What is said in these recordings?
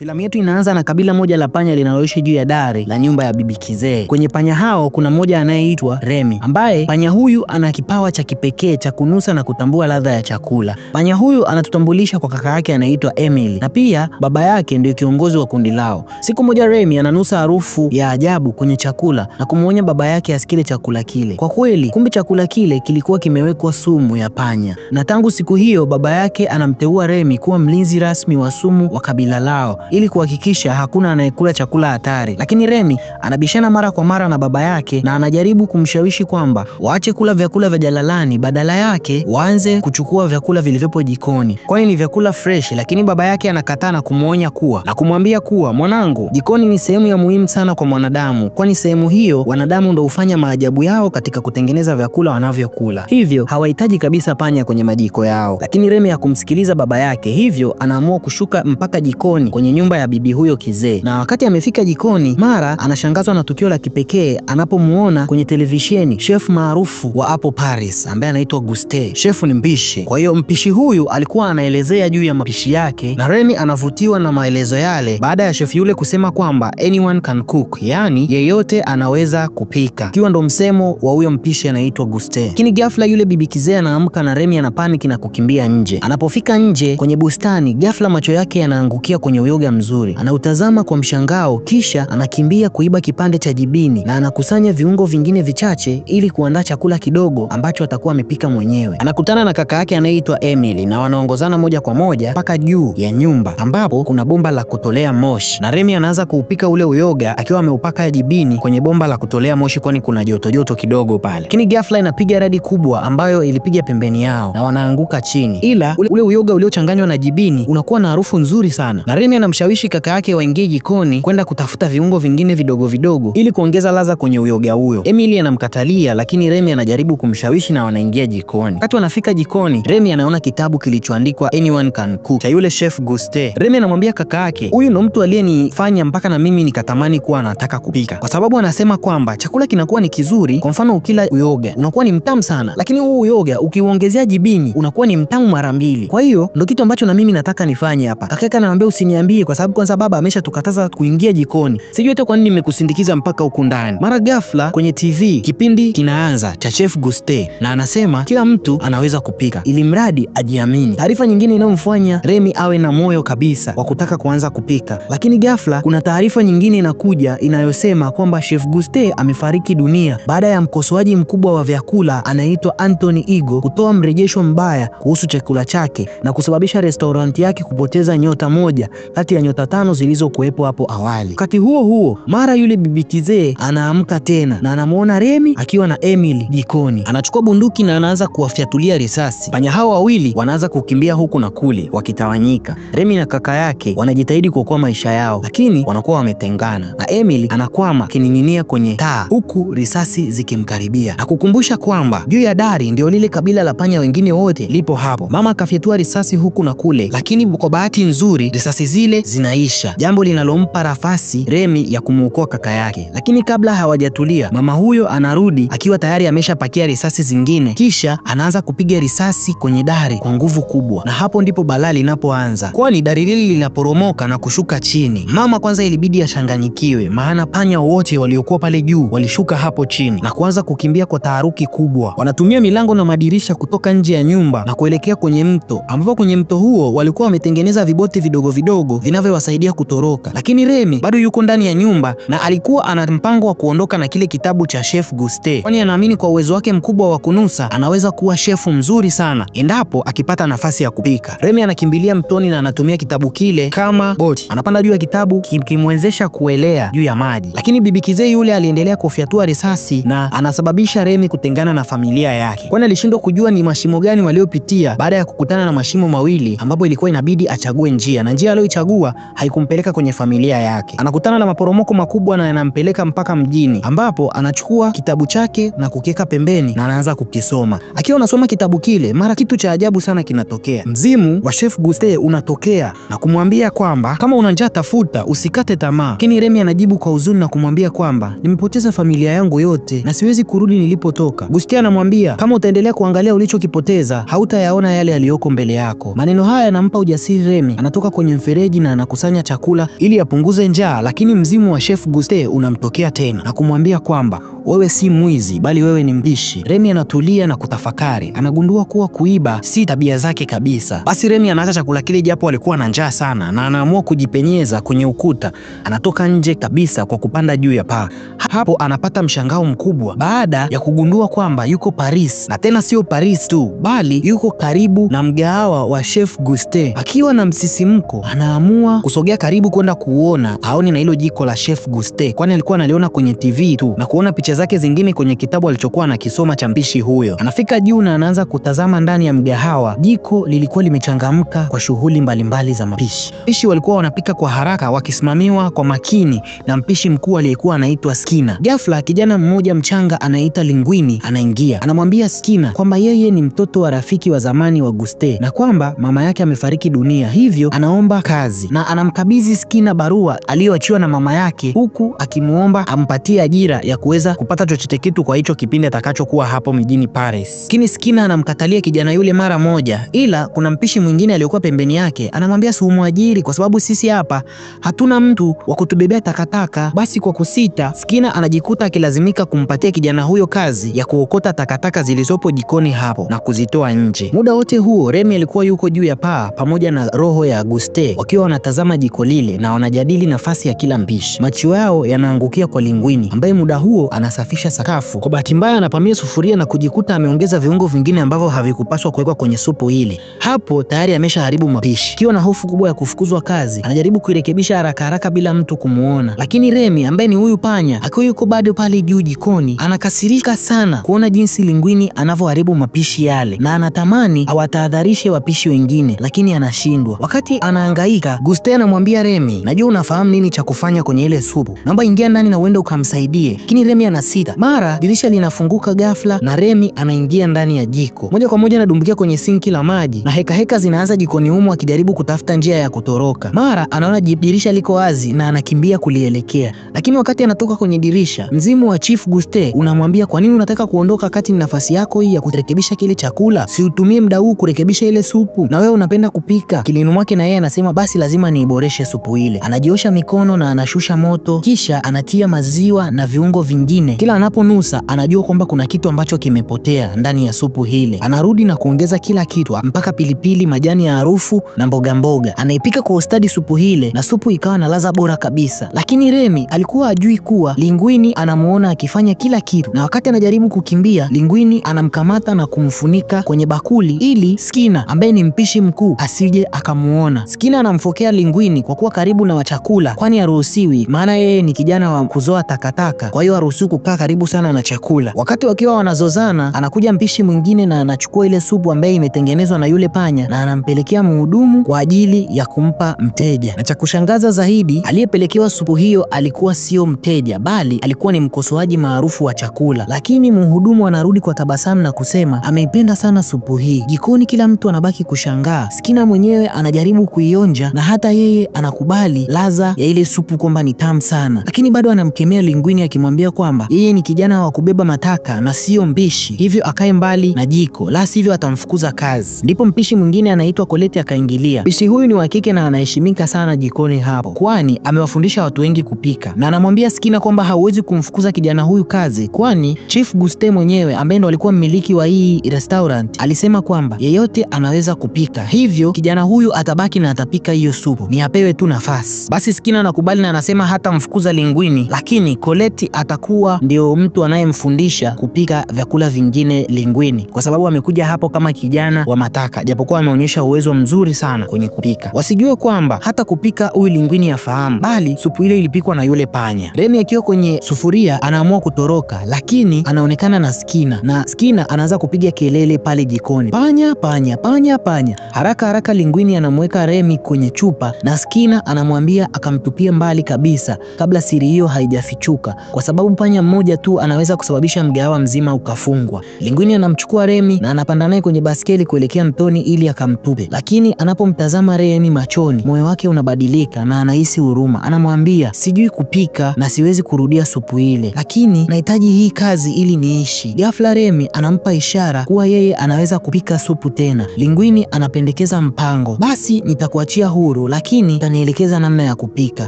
Filamu yetu inaanza na kabila moja la panya linaloishi juu ya dari la nyumba ya Bibi Kizee. Kwenye panya hao kuna mmoja anayeitwa Remi, ambaye panya huyu ana kipawa cha kipekee cha kunusa na kutambua ladha ya chakula. Panya huyu anatutambulisha kwa kaka yake anaitwa Emily, na pia baba yake ndio kiongozi wa kundi lao. Siku moja Remi ananusa harufu ya ajabu kwenye chakula na kumuonya baba yake asikile chakula kile. Kwa kweli, kumbe chakula kile kilikuwa kimewekwa sumu ya panya. Na tangu siku hiyo baba yake anamteua Remi kuwa mlinzi rasmi wa sumu wa kabila lao, ili kuhakikisha hakuna anayekula chakula hatari. Lakini Remi anabishana mara kwa mara na baba yake na anajaribu kumshawishi kwamba waache kula vyakula vya jalalani, badala yake waanze kuchukua vyakula vilivyopo jikoni, kwani ni vyakula fresh. Lakini baba yake anakataa na kumuonya na kumwambia kuwa, mwanangu, jikoni ni sehemu ya muhimu sana kwa mwanadamu, kwani sehemu hiyo wanadamu ndio hufanya maajabu yao katika kutengeneza vyakula wanavyokula, hivyo hawahitaji kabisa panya kwenye majiko yao. Lakini Remi hakumsikiliza baba yake, hivyo anaamua kushuka mpaka jikoni kwenye nyumba ya bibi huyo Kizee. Na wakati amefika jikoni, mara anashangazwa na tukio la kipekee anapomuona kwenye televisheni chef maarufu wa hapo Paris ambaye anaitwa Guste. Chef ni mpishi, kwa hiyo mpishi huyu alikuwa anaelezea juu ya mapishi yake, na Remi anavutiwa na maelezo yale baada ya chef yule kusema kwamba anyone can cook, yani yeyote anaweza kupika, ikiwa ndo msemo wa huyo mpishi anaitwa Guste. Lakini ghafla yule bibi Kizee anaamka na Remi anapaniki na kukimbia nje. Anapofika nje kwenye bustani, ghafla macho yake yanaangukia kwenye uyoga mzuri. Anautazama kwa mshangao, kisha anakimbia kuiba kipande cha jibini na anakusanya viungo vingine vichache ili kuandaa chakula kidogo ambacho atakuwa amepika mwenyewe. Anakutana na kaka yake anayeitwa Emily na wanaongozana moja kwa moja mpaka juu ya nyumba ambapo kuna bomba la kutolea moshi, na Remi anaanza kuupika ule uyoga akiwa ameupaka jibini kwenye bomba la kutolea moshi, kwani kuna joto kidogo pale. Lakini ghafla inapiga radi kubwa ambayo ilipiga pembeni yao na wanaanguka chini, ila ule uyoga uliochanganywa na jibini unakuwa na harufu nzuri sana, na Remi anamshawishi kaka yake waingie jikoni kwenda kutafuta viungo vingine vidogo vidogo ili kuongeza ladha kwenye uyoga huyo. Emily anamkatalia, lakini Remi anajaribu kumshawishi na wanaingia jikoni. Wakati wanafika jikoni, Remi anaona kitabu kilichoandikwa anyone can cook cha yule chef Guste. Remi anamwambia kaka yake, huyu ndo mtu aliyenifanya mpaka na mimi nikatamani kuwa nataka kupika, kwa sababu anasema kwamba chakula kinakuwa ni kizuri. Kwa mfano, ukila uyoga unakuwa ni mtamu sana, lakini huu uyoga ukiuongezea jibini unakuwa ni mtamu mara mbili. Kwa hiyo ndo kitu ambacho na mimi nataka nifanye hapa. Kaka yake anamwambia, usiniambie kwa sababu kwanza baba ameshatukataza kuingia jikoni, sijui hata kwa nini nimekusindikiza mpaka huku ndani. Mara ghafla kwenye TV kipindi kinaanza cha chef Guste, na anasema kila mtu anaweza kupika ili mradi ajiamini. Taarifa nyingine inayomfanya Remi awe na moyo kabisa wa kutaka kuanza kupika. Lakini ghafla kuna taarifa nyingine inakuja inayosema kwamba chef Guste amefariki dunia baada ya mkosoaji mkubwa wa vyakula anaitwa Anthony Igo kutoa mrejesho mbaya kuhusu chakula chake na kusababisha restaurant yake kupoteza nyota moja kati ya nyota 5 zilizokuwepo hapo awali. Wakati huo huo, mara yule bibi Kizee anaamka tena na anamuona Remi akiwa na Emily jikoni. Anachukua bunduki na anaanza kuwafyatulia risasi. Panya hao wawili wanaanza kukimbia huku na kule wakitawanyika. Remi na kaka yake wanajitahidi kuokoa maisha yao, lakini wanakuwa wametengana, na Emily anakwama akining'inia kwenye taa huku risasi zikimkaribia, na kukumbusha kwamba juu ya dari ndio lile kabila la panya wengine wote lipo hapo. Mama akafyatua risasi huku na kule, lakini kwa bahati nzuri risasi zile zinaisha, jambo linalompa nafasi Remi ya kumuokoa kaka yake. Lakini kabla hawajatulia, mama huyo anarudi akiwa tayari ameshapakia risasi zingine, kisha anaanza kupiga risasi kwenye dari kwa nguvu kubwa, na hapo ndipo balaa linapoanza, kwani dari lile linaporomoka na kushuka chini. Mama kwanza ilibidi ashanganyikiwe, maana panya wote waliokuwa pale juu walishuka hapo chini na kuanza kukimbia kwa taharuki kubwa. Wanatumia milango na madirisha kutoka nje ya nyumba na kuelekea kwenye mto, ambapo kwenye mto huo walikuwa wametengeneza viboti vidogo vidogo vinavyowasaidia kutoroka. Lakini Remi bado yuko ndani ya nyumba na alikuwa ana mpango wa kuondoka na kile kitabu cha chef Guste, kwani anaamini kwa uwezo wake mkubwa wa kunusa anaweza kuwa shefu mzuri sana endapo akipata nafasi ya kupika. Remi anakimbilia mtoni na anatumia kitabu kile kama boti. Anapanda juu ya kitabu kimwezesha kuelea juu ya maji, lakini bibi Kizee yule aliendelea kufyatua risasi na anasababisha Remi kutengana na familia yake, kwani alishindwa kujua ni mashimo gani waliopitia baada ya kukutana na mashimo mawili ambapo ilikuwa inabidi achague njia, na njia aliyoichagua haikumpeleka kwenye familia yake. Anakutana na maporomoko makubwa na yanampeleka mpaka mjini, ambapo anachukua kitabu chake na kukiweka pembeni na anaanza kukisoma. Akiwa anasoma kitabu kile, mara kitu cha ajabu sana kinatokea. Mzimu wa chef Guste unatokea na kumwambia kwamba kama una njaa tafuta, usikate tamaa. Lakini Remi anajibu kwa huzuni na kumwambia kwamba nimepoteza familia yangu yote na siwezi kurudi nilipotoka. Guste anamwambia kama utaendelea kuangalia ulichokipoteza, hautayaona yale yaliyoko mbele yako. Maneno haya yanampa ujasiri Remi. Anatoka kwenye mfereji na anakusanya chakula ili apunguze njaa, lakini mzimu wa Chef Guste unamtokea tena na kumwambia kwamba wewe si mwizi bali wewe ni mpishi. Remy anatulia na kutafakari, anagundua kuwa kuiba si tabia zake kabisa. Basi Remy anaacha chakula kile japo alikuwa na njaa sana, na anaamua kujipenyeza kwenye ukuta. Anatoka nje kabisa kwa kupanda juu ya paa. Hapo anapata mshangao mkubwa baada ya kugundua kwamba yuko Paris, na tena sio Paris tu bali yuko karibu na mgahawa wa Chef Guste. Akiwa na msisimko, anaamua kusogea karibu kwenda kuona aone na hilo jiko la Chef Guste, kwani alikuwa analiona kwenye TV tu na kuona picha zake zingine kwenye kitabu alichokuwa anakisoma cha mpishi huyo. Anafika juu na anaanza kutazama ndani ya mgahawa. Jiko lilikuwa limechangamka kwa shughuli mbalimbali za mapishi. Wapishi walikuwa wanapika kwa haraka wakisimamiwa kwa makini na mpishi mkuu aliyekuwa anaitwa Skinner. Ghafla kijana mmoja mchanga anaitwa Linguini anaingia. Anamwambia Skinner kwamba yeye ni mtoto wa rafiki wa zamani wa Guste na kwamba mama yake amefariki dunia, hivyo anaomba kazi, na anamkabidhi Skinner barua aliyoachiwa na mama yake, huku akimuomba ampatie ajira ya kuweza kupata chochote kitu kwa hicho kipindi atakachokuwa hapo mjini Paris. Lakini Skinner anamkatalia kijana yule mara moja, ila kuna mpishi mwingine aliyokuwa pembeni yake anamwambia simuajiri kwa sababu sisi hapa hatuna mtu wa kutubebea takataka. Basi kwa kusita, Skinner anajikuta akilazimika kumpatia kijana huyo kazi ya kuokota takataka zilizopo jikoni hapo na kuzitoa nje. Muda wote huo Remy alikuwa yuko juu ya paa pamoja na roho ya Guste wakiwa wanatazama jiko lile na wanajadili nafasi ya kila mpishi. Macho yao yanaangukia kwa Linguini ambaye muda huo anasafisha sakafu. Kwa bahati mbaya anapamia sufuria na kujikuta ameongeza viungo vingine ambavyo havikupaswa kuwekwa kwenye supu ile. Hapo tayari ameshaharibu mapishi. Akiwa na hofu kubwa ya kufukuzwa kazi, anajaribu kuirekebisha haraka haraka bila mtu kumuona. Lakini Remy ambaye ni huyu panya akiwa yuko bado pale juu jikoni, anakasirika sana kuona jinsi Linguini anavyoharibu mapishi yale na anatamani awatahadharishe wapishi wengine, lakini anashindwa. Wakati anahangaika, Guste anamwambia Remy, najua unafahamu nini cha kufanya kwenye ile supu, naomba ingia ndani na uende ukamsaidie. Lakini Remy anasita. Mara dirisha linafunguka ghafla na Remy anaingia ndani ya jiko. Moja kwa moja anadumbukia kwenye sinki la maji na heka zinaanza jikoni humo akijaribu kutafuta njia ya kutoroka. Mara anaona dirisha liko wazi na anakimbia kulielekea. Lakini wakati anatoka kwenye dirisha, mzimu wa Chief Guste unamwambia, kwa nini unataka kuondoka kati ni nafasi yako hii ya kurekebisha kile chakula? Si utumie muda huu kurekebisha ile supu, na wewe unapenda kupika. Kilini mwake na yeye anasema basi lazima niiboreshe supu ile. Anajiosha mikono na anashusha moto, kisha anatia maziwa na viungo vingine. Kila anaponusa anajua kwamba kuna kitu ambacho kimepotea ndani ya supu hile. Anarudi na kuongeza kila kitu mpaka pilipili, majani ya harufu na mboga mboga. Anaipika kwa ustadi supu hile na supu ikawa na ladha bora kabisa. Lakini Remy alikuwa ajui kuwa Linguini anamuona akifanya kila kitu, na wakati anajaribu kukimbia, Linguini anamkamata na kumfunika kwenye bakuli ili Skinner ambaye ni mpishi mkuu asije akamuona. Skinner anamfokea Linguini kwa kuwa karibu na chakula, kwani haruhusiwi, maana yeye ni kijana wa kuzoa takataka, kwa hiyo haruhusiwi kukaa karibu sana na chakula. Wakati wakiwa wanazozana, anakuja mpishi mwingine na anachukua ile supu ambayo imetengenezwa na yule panya na anampelekea mhudumu kwa ajili ya kumpa mteja. Na cha kushangaza zaidi, aliyepelekewa supu hiyo alikuwa sio mteja bali alikuwa ni mkosoaji maarufu wa chakula. Lakini mhudumu anarudi kwa tabasamu na kusema ameipenda sana supu hii. Jikoni kila mtu anabaki kushangaa. Skinner mwenyewe anajaribu kuionja na hata yeye anakubali ladha ya ile supu kwamba ni tamu sana, lakini bado anamkemea Linguini akimwambia kwamba yeye ni kijana wa kubeba mataka na sio mpishi, hivyo akae mbali na jiko, la sivyo atamfukuza kazi. Ndipo mpishi mwingine anaitwa Colette akaingilia. Mpishi huyu ni wa kike na anaheshimika sana jikoni hapo, kwani amewafundisha watu wengi kupika, na anamwambia Skinner kwamba hauwezi kumfukuza kijana huyu kazi, kwani Chief Guste mwenyewe ambaye ndo alikuwa mmiliki wa hii restaurant alisema kwamba yeyote anaweza kupika, hivyo kijana huyu atabaki na atapika hiyo supu, ni apewe tu nafasi. Basi Skinner anakubali na anasema hata mfukuza Linguini, lakini Colette atakuwa ndio mtu anayemfundisha kupika vyakula vingine Linguini, kwa sababu amekuja hapo kama kijana wa mataka, japokuwa ameonyesha uwezo mzuri sana kwenye kupika. Wasijue kwamba hata kupika huyu Linguini afahamu, bali supu ile ilipikwa na yule panya. Remy akiwa kwenye sufuria anaamua kutoroka, lakini anaonekana na Skinner, na Skinner anaanza kupiga kelele pale jikoni, panya panya panya panya. Haraka haraka Linguini anamweka Remy kwenye chupa na Skinner anamwambia akamtupia mbali kabisa kabla siri hiyo haijafichuka, kwa sababu panya mmoja tu anaweza kusababisha mgahawa mzima ukafungwa. Linguini anamchukua Remy na anapanda naye kwenye baskeli kuelekea mtoni ili akamtupe, lakini anapomtazama Remy machoni, moyo wake unabadilika na anahisi huruma. Anamwambia sijui kupika na siwezi kurudia supu ile, lakini nahitaji hii kazi ili niishi. Ghafla Remy anampa ishara kuwa yeye anaweza kupika supu tena. Linguini anapendekeza mpango, basi nitakuachia huru huru, lakini atanielekeza namna ya kupika.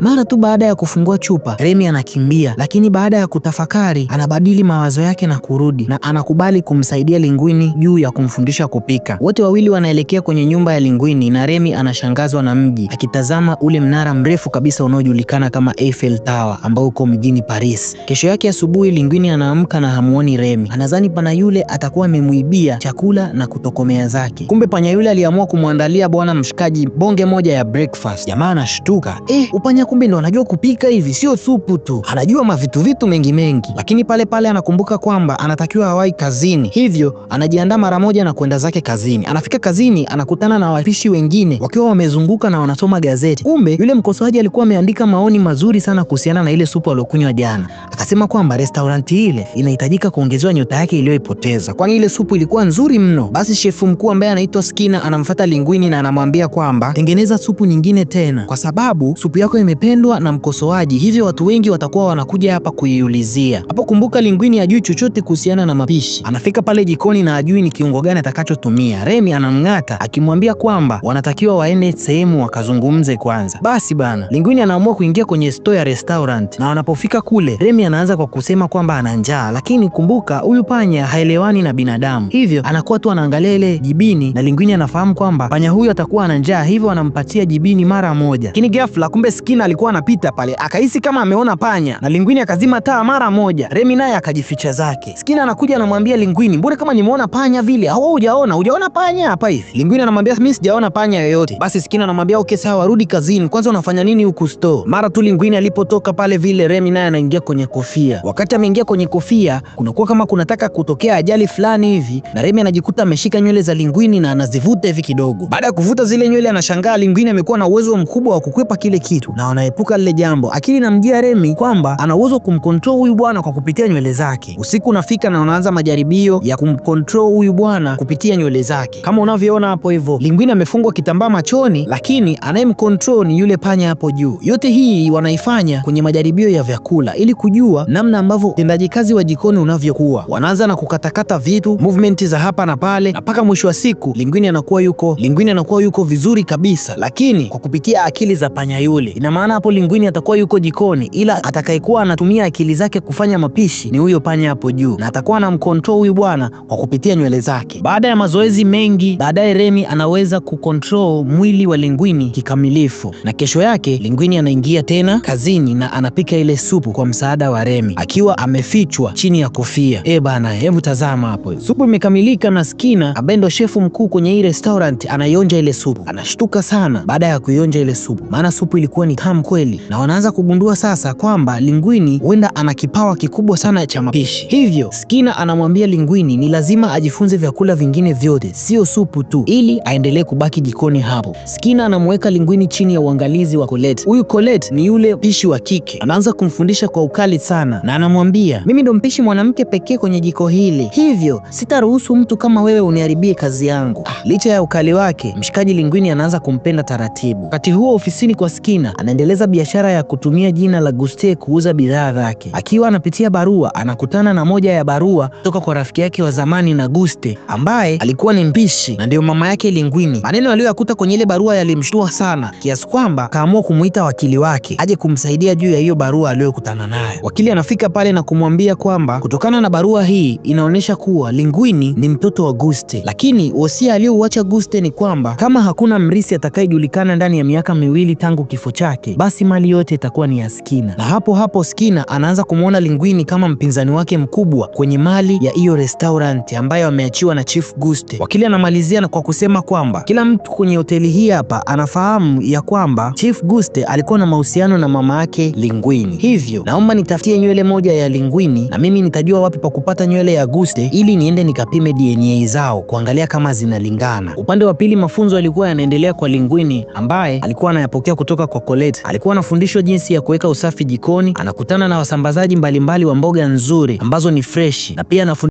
Mara tu baada ya kufungua chupa, Remy anakimbia, lakini baada ya kutafakari anabadili mawazo yake na kurudi, na anakubali kumsaidia Linguini juu ya kumfundisha kupika. Wote wawili wanaelekea kwenye nyumba ya Linguini na Remy anashangazwa na mji, akitazama ule mnara mrefu kabisa unaojulikana kama Eiffel Tower ambao uko mjini Paris. Kesho yake asubuhi, Linguini anaamka na hamuoni Remy. Anadhani pana yule atakuwa amemuibia chakula na kutokomea zake. Kumbe panya yule aliamua kumwandalia bwana mshikaji bonge moja ya breakfast. Jamaa anashtuka, upanya kumbe ndo anajua kupika hivi, sio supu tu, anajua mavitu mengi. Lakini pale pale anakumbuka kwamba anatakiwa hawahi kazini, hivyo anajiandaa mara moja na kwenda zake kazini. Anafika kazini, anakutana na wapishi wengine wakiwa wamezunguka na wanasoma gazeti. Kumbe yule mkosoaji alikuwa ameandika maoni mazuri sana kuhusiana na ile supu aliyokunywa jana. Akasema kwamba restauranti ile inahitajika kuongezewa nyota yake iliyoipoteza, kwani ile supu ilikuwa nzuri mno. Basi shefu mkuu ambaye anaitwa Skinner anamfuata Linguini na anamwambia kwamba tengeneza supu nyingine tena, kwa sababu supu yako imependwa na mkosoaji, hivyo watu wengi watakuwa wanakuja hapa kuiulizia. Hapo kumbuka Linguini hajui chochote kuhusiana na mapishi. Anafika pale jikoni na hajui ni kiungo gani atakachotumia. Remy anamng'ata akimwambia kwamba wanatakiwa waende sehemu wakazungumze kwanza. Basi bana, Linguini anaamua kuingia kwenye store ya restaurant, na wanapofika kule Remy anaanza kwa kusema kwamba ana njaa, lakini kumbuka huyu panya haelewani na binadamu, hivyo anakuwa tu anaangalia ile jibini, na Linguini anafahamu kwamba panya huyu atakuwa ana njaa, hivyo anampatia jibini mara moja. Lakini ghafla kumbe Skinner alikuwa anapita pale, akahisi kama ameona panya na Linguini akazima taa mara moja. Remy naye akajificha zake. Skinner anakuja anamwambia Linguini, mbona kama nimeona panya vile? Au hujaona panya hapa hivi? Linguini anamwambia mimi sijaona panya yoyote. Basi Skinner anamwambia okay sawa, rudi kazini. Kwanza unafanya nini huku store? Mara tu Linguini alipotoka pale vile, Remy naye anaingia kwenye kofia. Wakati ameingia kwenye kofia, kunakuwa kama kunataka kutokea ajali fulani hivi, na Remy anajikuta ameshika nywele za Linguini na anazivuta hivi kidogo. Baada ya kuvuta zile nywele, anashangaa Linguini amekuwa na uwezo mkubwa wa kukwepa kile kitu na wanaepuka lile jambo. Akili inamjia Remy kwamba ana uwezo kumcontrol huyu bwana kwa kupitia nywele zake. Usiku unafika na wanaanza majaribio ya kumcontrol huyu bwana kupitia nywele zake. Kama unavyoona hapo hivyo, Linguini amefungwa kitambaa machoni, lakini anayemcontrol ni yule panya hapo juu. Yote hii wanaifanya kwenye majaribio ya vyakula ili kujua namna ambavyo utendaji kazi wa jikoni unavyokuwa. Wanaanza na kukatakata vitu, movement za hapa na pale, na mpaka mwisho wa siku Linguini anakuwa yuko vizuri kabisa, lakini kwa kupitia akili za panya yule. Ina maana hapo Linguini atakuwa yuko jikoni, ila atakayekuwa anatumia akili zake kufanya mapishi ni huyo panya hapo juu, na atakuwa anamcontrol huyu bwana kwa kupitia nywele zake. Baada ya mazoezi mengi, baadaye Remy anaweza kucontrol mwili wa Linguini kikamilifu, na kesho yake Linguini anaingia tena kazini na anapika ile supu kwa msaada wa Remy akiwa amefichwa chini ya kofia. Bana, hebu tazama hapo. Supu imekamilika na Skinner ambaye ndo shefu mkuu kwenye hii restaurant anaionja ile supu. Anashtuka sana baada ya kuionja ile supu, maana supu ilikuwa ni tamu kweli, na wanaanza kugundua sasa kwamba Linguini huenda ana kipawa kikubwa sana cha mapishi. Hivyo Skinner anamwambia Linguini ni lazima ajifunze vyakula vingine vyote, sio supu tu, ili aendelee kubaki jikoni hapo. Skinner anamweka Linguini chini ya uangalizi wa Colette. Huyu Colette ni yule mpishi wa kike. Anaanza kumfundisha kwa ukali sana na anamwambia, mimi ndo mpishi mwanamke pekee kwenye jiko hili, hivyo sitaruhusu mtu kama wewe uniharibie kazi yangu. Licha ya ukali wake, mshikaji Linguini anaanza kumpenda taratibu. Wakati huo ofisini kwa Skinner, anaendeleza biashara ya kutumia jina la Guste kuuza bidhaa zake. Akiwa anapitia barua, anakutana na moja ya barua kutoka kwa rafiki yake wa zamani na Guste ambaye alikuwa ni mpishi na ndio mama yake Linguini. Maneno aliyoyakuta kwenye ile barua yalimshtua sana kiasi kwamba kaamua kumuita wakili wake aje kumsaidia juu ya hiyo barua aliyokutana nayo. Wakili anafika pale na kumwambia kwamba kutokana na barua hii inaonyesha kuwa Linguini ni mtoto wa Guste, lakini wosia aliyouacha Guste ni kwamba kama hakuna mrithi atakayejulikana ndani ya miaka 2 tangu kifo chake, basi mali yote itakuwa ni ya Skinner. Na hapo Skinner anaanza kumwona Linguini kama mpinzani wake mkubwa kwenye mali ya hiyo restaurant ambayo ameachiwa na Chief Guste. Wakili anamalizia na kwa kusema kwamba kila mtu kwenye hoteli hii hapa anafahamu ya kwamba Chief Guste alikuwa na mahusiano na mama yake Linguini, hivyo naomba nitafutie nywele moja ya Linguini na mimi nitajua wapi pa kupata nywele ya Guste ili niende nikapime DNA zao kuangalia kama zinalingana. Upande wa pili mafunzo yalikuwa yanaendelea kwa Linguini ambaye alikuwa anayapokea kutoka kwa Colette. Alikuwa anafundishwa jinsi ya kuweka usafi jikoni, anakutana na wasambazaji mbalimbali wa mboga nzuri ambazo ni fresh, na pia